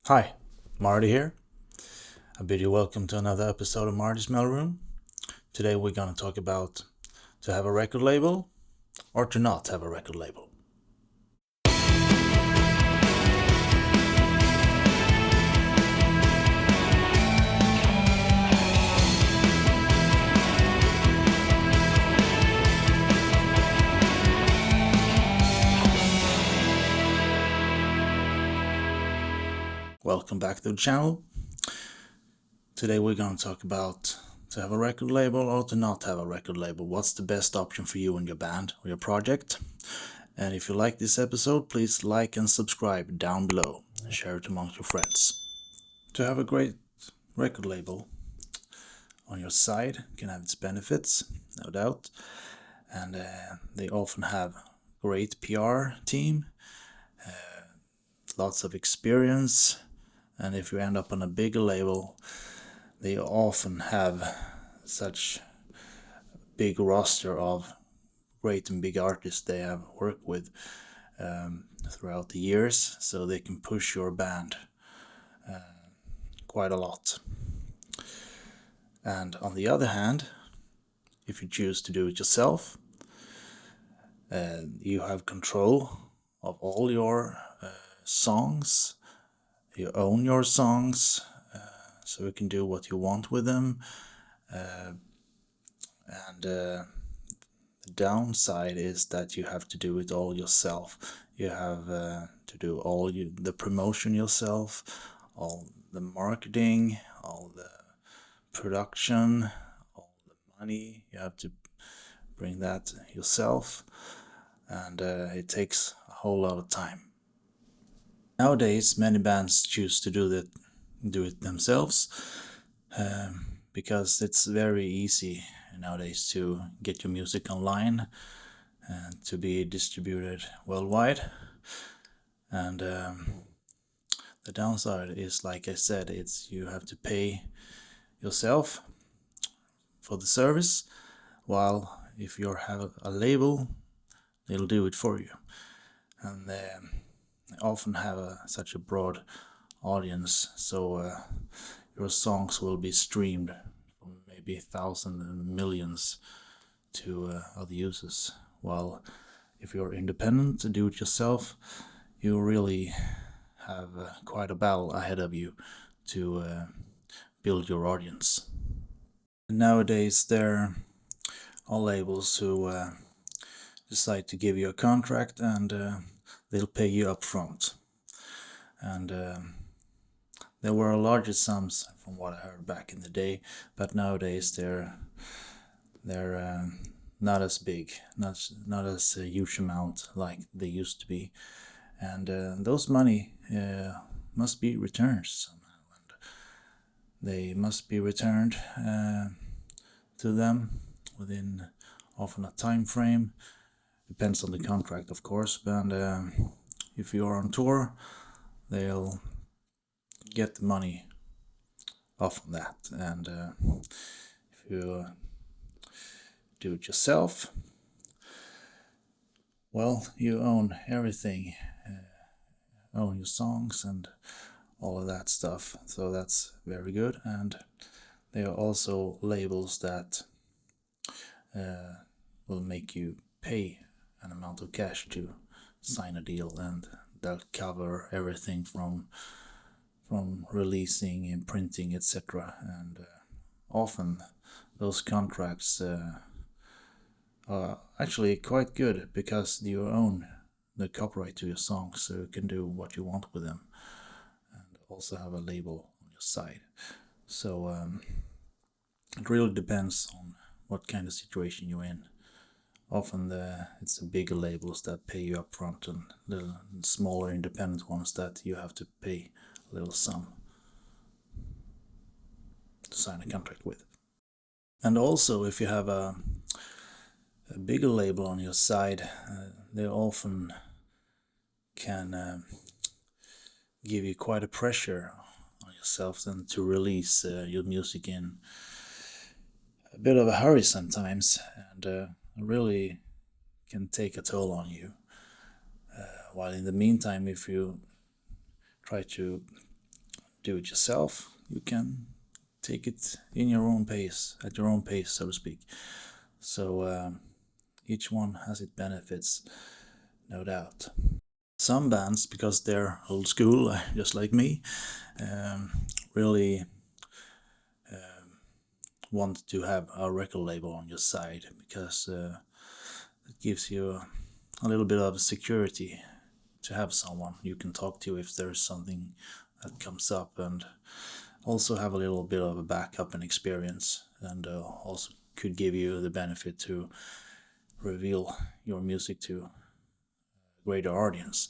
Hi, Marty here. I bid you welcome to another episode of Marty's Mailroom. Today we're going to talk about to have a record label or to not have a record label. Welcome back to the channel. Today we're going to talk about to have a record label or to not have a record label. What's the best option for you and your band or your project? And if you like this episode, please like and subscribe down below and share it amongst your friends. To have a great record label on your side can have its benefits, no doubt, and they often have great PR team, lots of experience, and if you end up on a bigger label, they often have such big roster of great and big artists they have worked with throughout the years, so they can push your band quite a lot. And on the other hand, if you choose to do it yourself, you have control of all your songs. You own your songs, so you can do what you want with them. And the downside is that you have to do it all yourself. You have to do all the promotion yourself, all the marketing, all the production, all the money. You have to bring that yourself, and it takes a whole lot of time. Nowadays, many bands choose to do it themselves because it's very easy nowadays to get your music online and to be distributed worldwide. And the downside is, like I said, it's you have to pay yourself for the service, while if you have a label, they'll do it for you. And they often have such a broad audience, so your songs will be streamed from maybe thousands and millions to other users. While if you're independent to do it yourself, you really have quite a battle ahead of you to build your audience. Nowadays there are labels who decide to give you a contract, and they'll pay you up front. And there were larger sums from what I heard back in the day, but nowadays they're not as big, not as a huge amount like they used to be, and those money must be returned somehow, and they must be returned to them within often a time frame. Depends on the contract, of course, but if you are on tour, they'll get the money off of that. And if you do it yourself, well, you own everything, own your songs and all of that stuff, so that's very good. And there are also labels that will make you pay an amount of cash to sign a deal, and they'll cover everything from releasing and printing, etc. And often those contracts are actually quite good because you own the copyright to your songs, so you can do what you want with them and also have a label on your side. So it really depends on what kind of situation you're in. Often it's the bigger labels that pay you up front, and the smaller independent ones that you have to pay a little sum to sign a contract with. And also, if you have a bigger label on your side, they often can give you quite a pressure on yourself then to release your music in a bit of a hurry sometimes, and really can take a toll on you. While in the meantime, if you try to do it yourself, you can take it in your own pace, at your own pace, so to speak. So each one has its benefits, no doubt. Some bands, because they're old school, just like me, really want to have a record label on your side, because it gives you a little bit of security to have someone you can talk to if there's something that comes up, and also have a little bit of a backup and experience, and also could give you the benefit to reveal your music to a greater audience.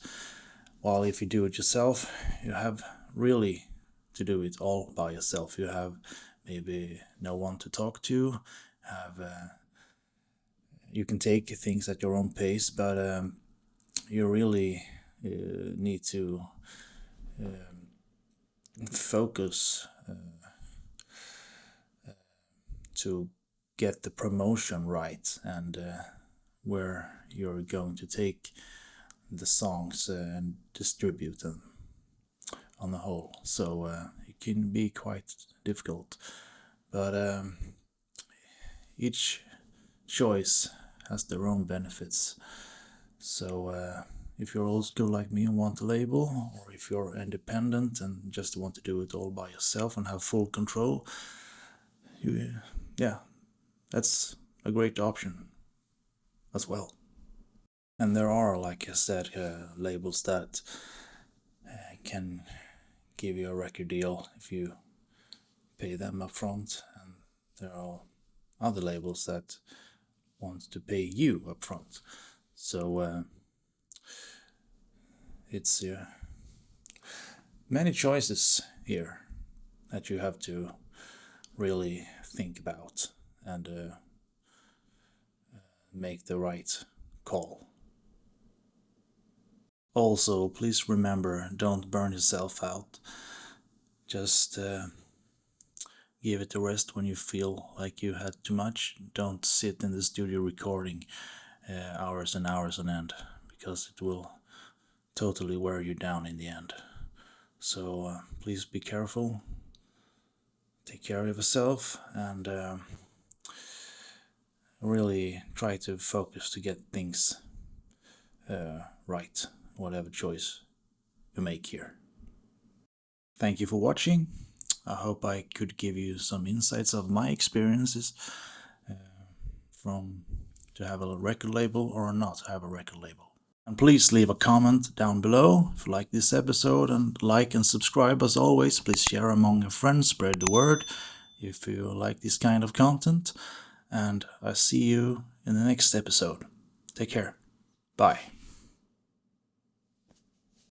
While if you do it yourself, you have really to do it all by yourself. You have maybe no one to talk to, you can take things at your own pace, but you really need to focus to get the promotion right, and where you're going to take the songs and distribute them on the whole. So it can be quite difficult, but each choice has their own benefits. So if you're old school like me and want a label, or if you're independent and just want to do it all by yourself and have full control, yeah, that's a great option as well. And there are, like I said, labels that can give you a record deal if you pay them up front, and there are other labels that want to pay you up front. So it's many choices here that you have to really think about, and make the right call. Also, please remember, don't burn yourself out. Just give it a rest when you feel like you had too much. Don't sit in the studio recording hours and hours on end, because it will totally wear you down in the end. So please be careful, take care of yourself, and really try to focus to get things right, whatever choice you make here. Thank you for watching. I hope I could give you some insights of my experiences from to have a record label or not have a record label. And please leave a comment down below if you like this episode, and like and subscribe as always. Please share among your friends, spread the word if you like this kind of content, and I see you in the next episode. Take care. Bye.